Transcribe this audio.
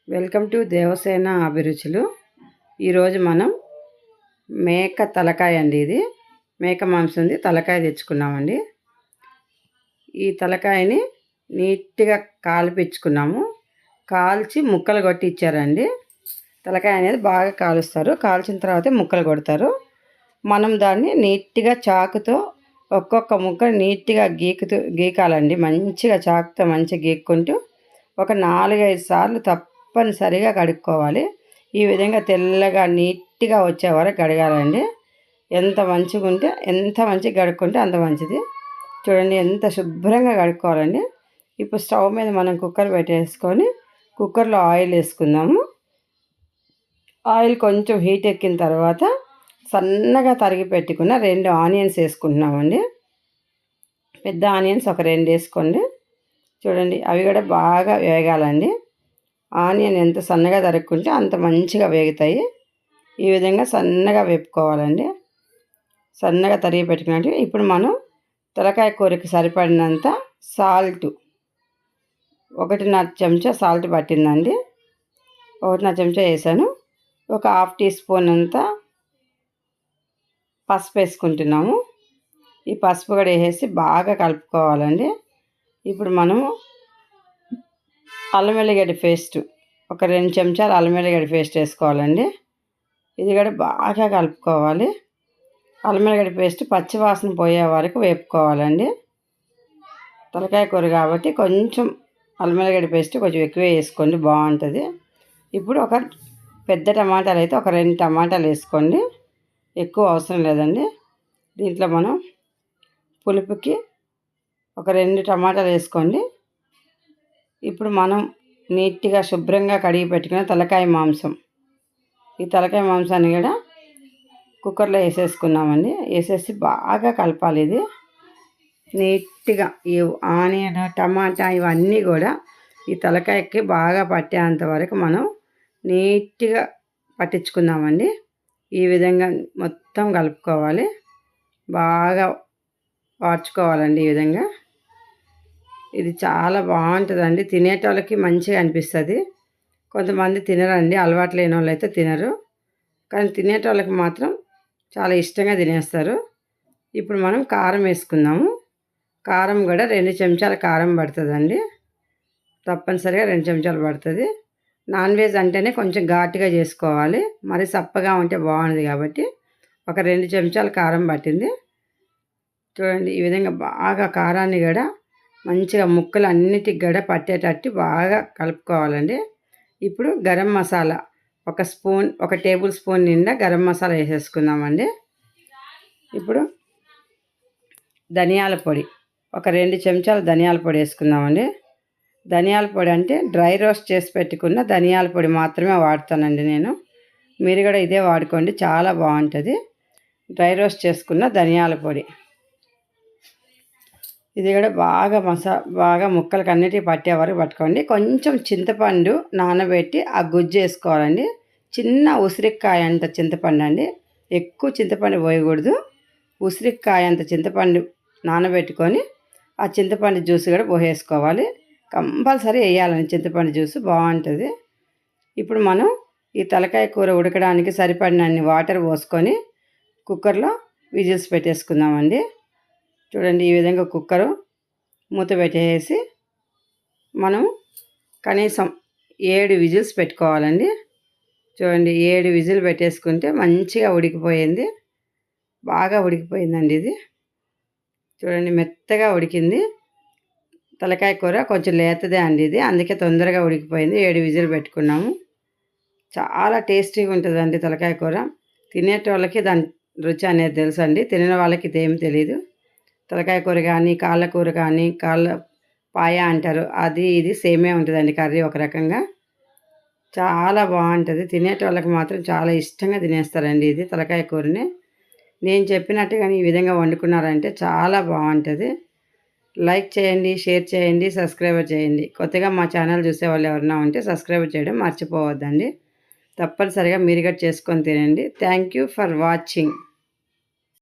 Welcome to Devasena అభిరుచులు. ఈరోజు మనం మేక తలకాయ అండి. ఇది మేక మాంసంది తలకాయ తెచ్చుకున్నామండి. ఈ తలకాయని నీట్గా కాల్పించుకున్నాము. కాల్చి ముక్కలు కొట్టి ఇచ్చారండి. తలకాయ అనేది బాగా కాలుస్తారు. కాల్చిన తర్వాత ముక్కలు కొడతారు. మనం దాన్ని నీట్గా చాకుతో ఒక్కొక్క ముక్క నీట్గా గీకాలండి. మంచిగా చాకుతో మంచిగా గీక్కుంటూ ఒక 4-5 సార్లు తప్పనిసరిగా కడుక్కోవాలి. ఈ విధంగా తెల్లగా నీట్గా వచ్చే వరకు కడగాలండి. ఎంత మంచిగా కడుక్కుంటే అంత మంచిది. చూడండి ఎంత శుభ్రంగా కడుక్కోవాలండి. ఇప్పుడు స్టవ్ మీద మనం కుక్కర్ పెట్టేసుకొని కుక్కర్లో ఆయిల్ వేసుకుందాము. ఆయిల్ కొంచెం హీట్ ఎక్కిన తర్వాత సన్నగా తరిగి పెట్టుకున్న 2 ఆనియన్స్ వేసుకుంటున్నామండి. పెద్ద ఆనియన్స్ ఒక 2 వేసుకోండి. చూడండి అవి కూడా బాగా వేగాలండి. ఆనియన్ ఎంత సన్నగా తరుక్కుంటే అంత మంచిగా వేగుతాయి. ఈ విధంగా సన్నగా వేపుకోవాలండి. సన్నగా తరిగి పెట్టుకున్నట్టు ఇప్పుడు మనం తలకాయ కూరకి సరిపడినంత సాల్ట్ 1.5 చెంచా సాల్ట్ పట్టిందండి. 1.5 చెంచా వేసాను. ఒక 1/2 టీ స్పూన్ అంతా పసుపు వేసుకుంటున్నాము. ఈ పసుపు కూడా వేసేసి బాగా కలుపుకోవాలండి. ఇప్పుడు మనము అల్లం వెల్లిగడ్డ పేస్ట్ ఒక 2 చెంచాలు అల్లం వెల్లిగడ్డ పేస్ట్ వేసుకోవాలండి. ఇది కూడా బాగా కలుపుకోవాలి. అల్లం వెల్లిగడ్డ పేస్ట్ పచ్చి వాసన పోయే వరకు వేపుకోవాలండి. తలకాయ కూర కాబట్టి కొంచెం అల్లం వెల్లిగడ్డ పేస్ట్ కొంచెం ఎక్కువ వేసుకోండి, బాగుంటుంది. ఇప్పుడు ఒక పెద్ద టమాటాలు అయితే ఒక 2 టమాటాలు వేసుకోండి, ఎక్కువ అవసరం లేదండి. దీంట్లో మనం పులుపుకి ఒక 2 టమాటాలు వేసుకోండి. ఇప్పుడు మనం నీట్గా శుభ్రంగా కడిగి పెట్టుకున్న తలకాయ మాంసం, ఈ తలకాయ మాంసాన్ని కూడా కుక్కర్లో వేసేసుకున్నామండి. వేసేసి బాగా కలపాలి. ఇది నీట్గా ఈ ఆనియన్ టమాటా ఇవన్నీ కూడా ఈ తలకాయకి బాగా పట్టేంత వరకు మనం నీట్గా పట్టించుకుందామండి. ఈ విధంగా మొత్తం కలుపుకోవాలి, బాగా వాడ్చుకోవాలండి. ఈ విధంగా ఇది చాలా బాగుంటుందండి. తినేటోళ్ళకి మంచిగా అనిపిస్తుంది. కొంతమంది తినరండి, అలవాటు లేని వాళ్ళు అయితే తినరు, కానీ తినేటోళ్ళకి మాత్రం చాలా ఇష్టంగా తినేస్తారు. ఇప్పుడు మనం కారం వేసుకుందాము. కారం కూడా 2 చెంచాల కారం పడుతుందండి. తప్పనిసరిగా 2 చెంచాలు పడుతుంది. నాన్ వెజ్ అంటేనే కొంచెం ఘాటుగా చేసుకోవాలి, మరి సప్పగా ఉంటే బాగుండదు కాబట్టి ఒక 2 చెంచాల కారం పట్టింది. చూడండి ఈ విధంగా బాగా కారాన్ని కూడా మంచిగా ముక్కలు అన్నిటికి కూడా పట్టేటట్టు బాగా కలుపుకోవాలండి. ఇప్పుడు గరం మసాలా ఒక టేబుల్ స్పూన్ నిండా గరం మసాలా వేసేసుకుందామండి. ఇప్పుడు ధనియాల పొడి ఒక 2 చెంచాలు ధనియాల పొడి వేసుకుందామండి. ధనియాల పొడి అంటే డ్రై రోస్ట్ చేసి పెట్టుకున్న ధనియాల పొడి మాత్రమే వాడతానండి నేను. మీరు కూడా ఇదే వాడుకోండి, చాలా బాగుంటుంది. డ్రై రోస్ట్ చేసుకున్న ధనియాల పొడి ఇది కూడా బాగా ముక్కలకి అన్నిటికీ పట్టే వరకు పట్టుకోండి. కొంచెం చింతపండు నానబెట్టి ఆ గుజ్జు వేసుకోవాలండి. చిన్న ఉసిరికాయ అంత చింతపండు అండి, ఎక్కువ చింతపండు పోయకూడదు. ఉసిరికాయ అంత చింతపండు నానబెట్టుకొని ఆ చింతపండు జ్యూస్ కూడా పోసేసుకోవాలి. కంపల్సరీ వేయాలండి చింతపండు జ్యూస్, బాగుంటుంది. ఇప్పుడు మనం ఈ తలకాయ కూర ఉడకడానికి సరిపడినన్ని వాటర్ పోసుకొని కుక్కర్లో విజిల్స్ పెట్టేసుకుందామండి. చూడండి ఈ విధంగా కుక్కరు మూత పెట్టేసి మనం కనీసం 7 విజిల్స్ పెట్టుకోవాలండి. చూడండి 7 విజిల్ పెట్టేసుకుంటే మంచిగా ఉడికిపోయింది, బాగా ఉడికిపోయిందండి. ఇది చూడండి మెత్తగా ఉడికింది. తలకాయ కూర కొంచెం లేతదే అండి ఇది, అందుకే తొందరగా ఉడికిపోయింది. 7 విజిల్ పెట్టుకున్నాము. చాలా టేస్టీగా ఉంటుందండి తలకాయ కూర. తినేటోళ్ళకి దాని రుచి అనేది తెలుసు అండి, తినే వాళ్ళకి ఇదేం తెలియదు. తలకాయ కూర కానీ కాళ్ళ కూర కానీ కాళ్ళ పాయ అంటారు, అది ఇది సేమే ఉంటుందండి. కర్రీ ఒక రకంగా చాలా బాగుంటుంది. తినేటోళ్ళకి మాత్రం చాలా ఇష్టంగా తినేస్తారండి ఇది తలకాయ కూరని. నేను చెప్పినట్టుగానే ఈ విధంగా వండుకున్నారంటే చాలా బాగుంటుంది. లైక్ చేయండి, షేర్ చేయండి, సబ్స్క్రైబ్ చేయండి. కొత్తగా మా ఛానల్ చూసే వాళ్ళు ఎవరైనా ఉంటే సబ్స్క్రైబ్ చేయడం మర్చిపోవద్దండి. తప్పనిసరిగా మీరు కూడా చేసుకొని తినండి. Thank you for watching.